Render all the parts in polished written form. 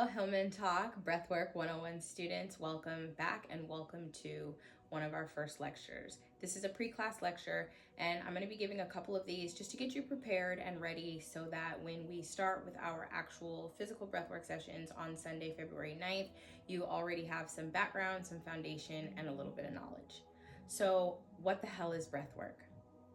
Hello, Hillmantok, Breathwork 101 students. Welcome back and welcome to one of our first lectures. This is a pre-class lecture and I'm going to be giving a couple of these just to get you prepared and ready so that when we start with our actual physical breathwork sessions on Sunday, February 9th, you already have some background, some foundation, and a little bit of knowledge. So what the hell is breathwork?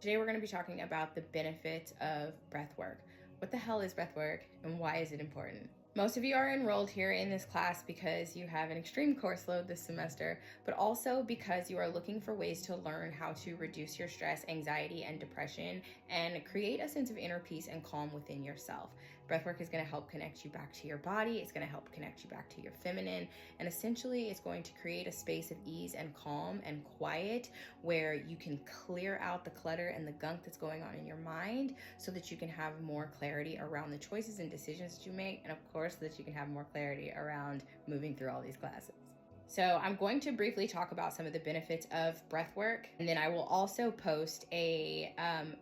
Today we're going to be talking about the benefits of breathwork. What the hell is breathwork and why is it important? Most of you are enrolled here in this class because you have an extreme course load this semester, but also because you are looking for ways to learn how to reduce your stress, anxiety, and depression and create a sense of inner peace and calm within yourself. Breathwork is going to help connect you back to your body. It's going to help connect you back to your feminine. And essentially, it's going to create a space of ease and calm and quiet where you can clear out the clutter and the gunk that's going on in your mind so that you can have more clarity around the choices and decisions that you make. And of course, so that you can have more clarity around moving through all these classes. So I'm going to briefly talk about some of the benefits of breathwork, and then I will also post a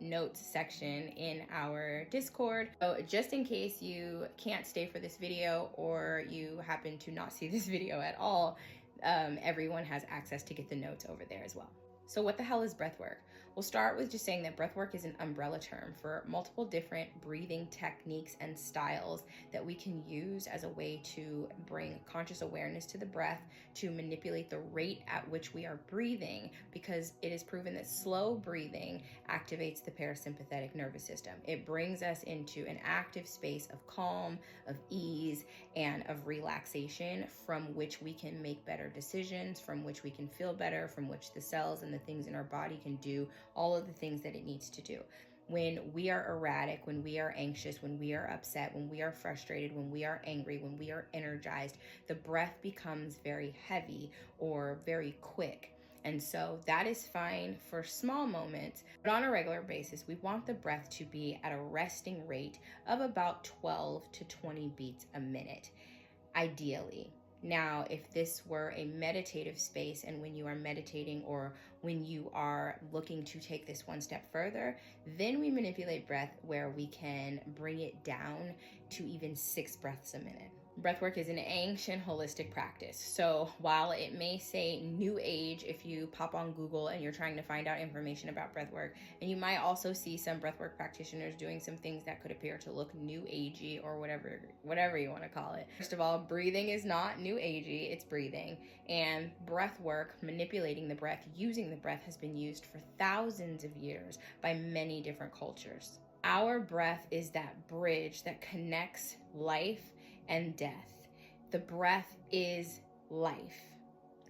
notes section in our Discord. So just in case you can't stay for this video or you happen to not see this video at all, everyone has access to get the notes over there as well. So what the hell is breathwork? We'll start with just saying that breathwork is an umbrella term for multiple different breathing techniques and styles that we can use as a way to bring conscious awareness to the breath, to manipulate the rate at which we are breathing, because it is proven that slow breathing activates the parasympathetic nervous system. It brings us into an active space of calm, of ease, and of relaxation from which we can make better decisions, from which we can feel better, from which the cells and the things in our body can do all of the things that it needs to do. When we are erratic, when we are anxious, when we are upset, when we are frustrated, when we are angry, when we are energized, the breath becomes very heavy or very quick. And so that is fine for small moments, but on a regular basis, we want the breath to be at a resting rate of about 12 to 20 beats a minute, ideally. Now, if this were a meditative space and when you are meditating or when you are looking to take this one step further, then we manipulate breath where we can bring it down to even 6 breaths a minute. Breathwork is an ancient holistic practice. So while it may say new age if you pop on Google and you're trying to find out information about breathwork, and you might also see some breathwork practitioners doing some things that could appear to look new agey or whatever you want to call it. First of all, breathing is not new agey, it's breathing. And breathwork, manipulating the breath, using the breath, has been used for thousands of years by many different cultures. Our breath is that bridge that connects life and death. The breath is life.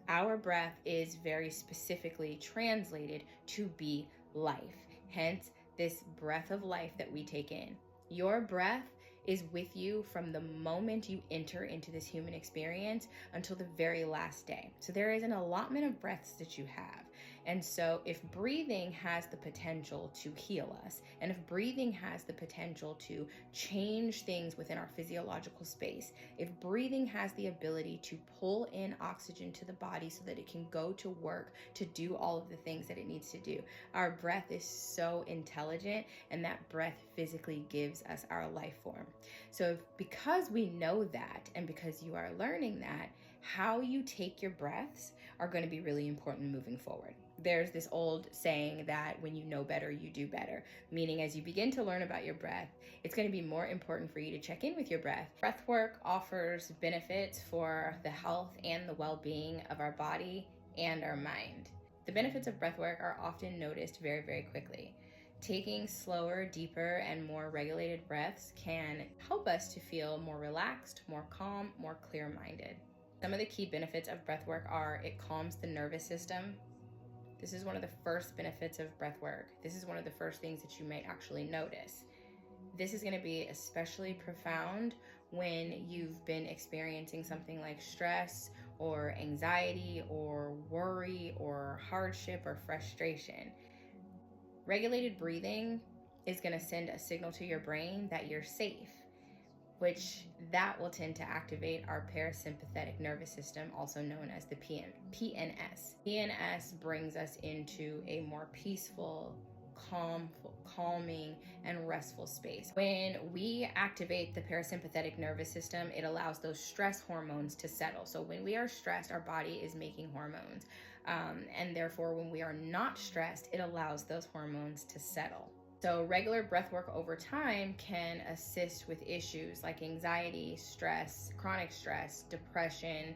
Our breath is very specifically translated to be life. Hence, this breath of life that we take in. Your breath is with you from the moment you enter into this human experience until the very last day. So there is an allotment of breaths that you have. And so if breathing has the potential to heal us, and if breathing has the potential to change things within our physiological space, if breathing has the ability to pull in oxygen to the body so that it can go to work to do all of the things that it needs to do, our breath is so intelligent, and that breath physically gives us our life form. So because we know that, and because you are learning that, how you take your breaths are going to be really important moving forward. There's this old saying that when you know better, you do better, meaning as you begin to learn about your breath, it's going to be more important for you to check in with your breath. Breathwork offers benefits for the health and the well-being of our body and our mind. The benefits of breathwork are often noticed very, very quickly. Taking slower, deeper, and more regulated breaths can help us to feel more relaxed, more calm, more clear-minded. Some of the key benefits of breathwork are it calms the nervous system. This is one of the first benefits of breathwork. This is one of the first things that you might actually notice. This is going to be especially profound when you've been experiencing something like stress or anxiety or worry or hardship or frustration. Regulated breathing is going to send a signal to your brain that you're safe, which that will tend to activate our parasympathetic nervous system, also known as the PNS. PNS brings us into a more peaceful, calming, and restful space. When we activate the parasympathetic nervous system, it allows those stress hormones to settle. So when we are stressed, our body is making hormones. And therefore, when we are not stressed, it allows those hormones to settle. So regular breath work over time can assist with issues like anxiety, stress, chronic stress, depression,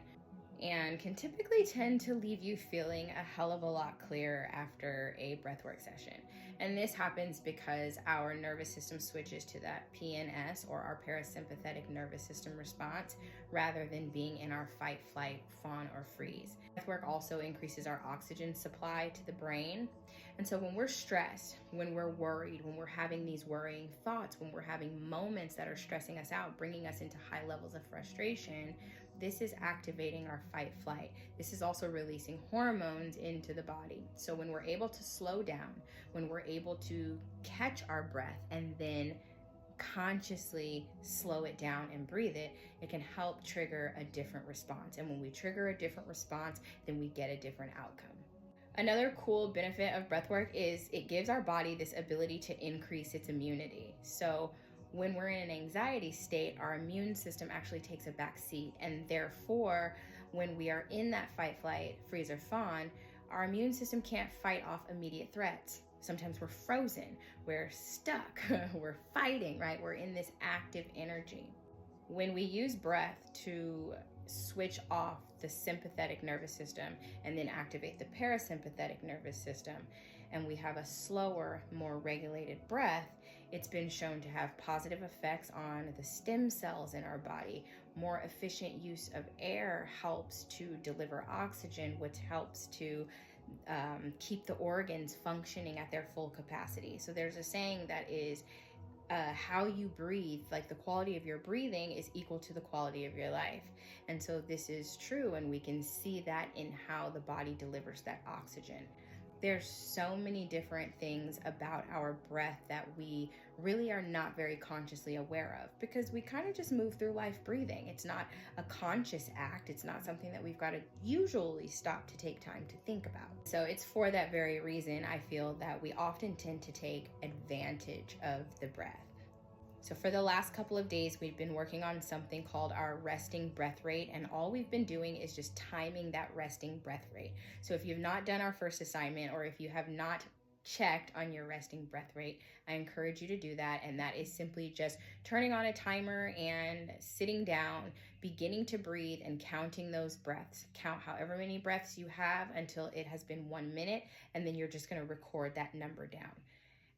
and can typically tend to leave you feeling a hell of a lot clearer after a breathwork session. And this happens because our nervous system switches to that PNS, or our parasympathetic nervous system response, rather than being in our fight, flight, fawn, or freeze. Breathwork also increases our oxygen supply to the brain. And so when we're stressed, when we're worried, when we're having these worrying thoughts, when we're having moments that are stressing us out, bringing us into high levels of frustration, this is activating our fight flight. This is also releasing hormones into the body. So when we're able to slow down, when we're able to catch our breath and then consciously slow it down and breathe it, it can help trigger a different response. And when we trigger a different response, then we get a different outcome. Another cool benefit of breathwork is it gives our body this ability to increase its immunity. So when we're in an anxiety state, our immune system actually takes a back seat, and therefore, when we are in that fight, flight, freeze, or fawn, our immune system can't fight off immediate threats. Sometimes we're frozen, we're stuck, we're fighting, right? We're in this active energy. When we use breath to switch off the sympathetic nervous system and then activate the parasympathetic nervous system, and we have a slower, more regulated breath, it's been shown to have positive effects on the stem cells in our body. More efficient use of air helps to deliver oxygen, which helps to keep the organs functioning at their full capacity. So there's a saying that is, how you breathe, like the quality of your breathing is equal to the quality of your life. And so this is true, and we can see that in how the body delivers that oxygen. There's so many different things about our breath that we really are not very consciously aware of, because we kind of just move through life breathing. It's not a conscious act. It's not something that we've got to usually stop to take time to think about. So it's for that very reason I feel that we often tend to take advantage of the breath. So for the last couple of days, we've been working on something called our resting breath rate, and all we've been doing is just timing that resting breath rate. So if you've not done our first assignment, or if you have not checked on your resting breath rate, I encourage you to do that. And that is simply just turning on a timer and sitting down, beginning to breathe and counting those breaths. Count however many breaths you have until it has been 1 minute, and then you're just going to record that number down.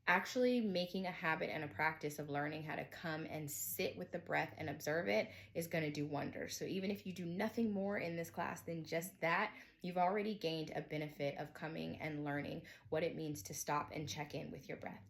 Actually making a habit and a practice of learning how to come and sit with the breath and observe it is going to do wonders. So even if you do nothing more in this class than just that, you've already gained a benefit of coming and learning what it means to stop and check in with your breath.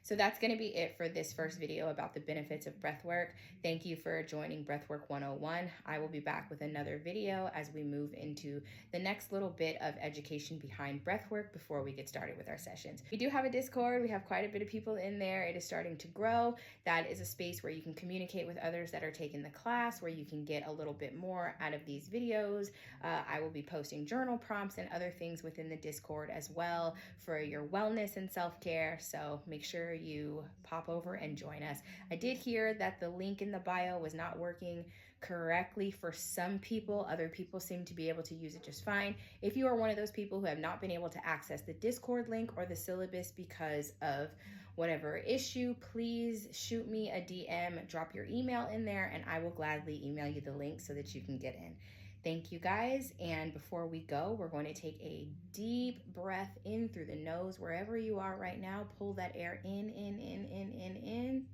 So that's going to be it for this first video about the benefits of breathwork. Thank you for joining Breathwork 101. I will be back with another video as we move into the next little bit of education behind breathwork before we get started with our sessions. We do have a Discord. We have quite a bit of people in there. It is starting to grow. That is a space where you can communicate with others that are taking the class, where you can get a little bit more out of these videos. I will be posting journal prompts and other things within the Discord as well for your wellness and self-care. So make sure you pop over and join us. I did hear that the link in the bio was not working correctly for some people. Other people seem to be able to use it just fine. If you are one of those people who have not been able to access the Discord link or the syllabus because of whatever issue, please shoot me a DM, drop your email in there, and I will gladly email you the link so that you can get in. Thank you guys, and before we go, we're going to take a deep breath in through the nose. Wherever you are right now, pull that air in.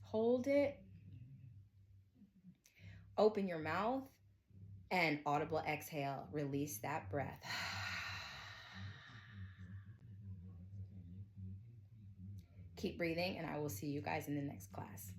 Hold it. Open your mouth, and audible exhale. Release that breath. Keep breathing, and I will see you guys in the next class.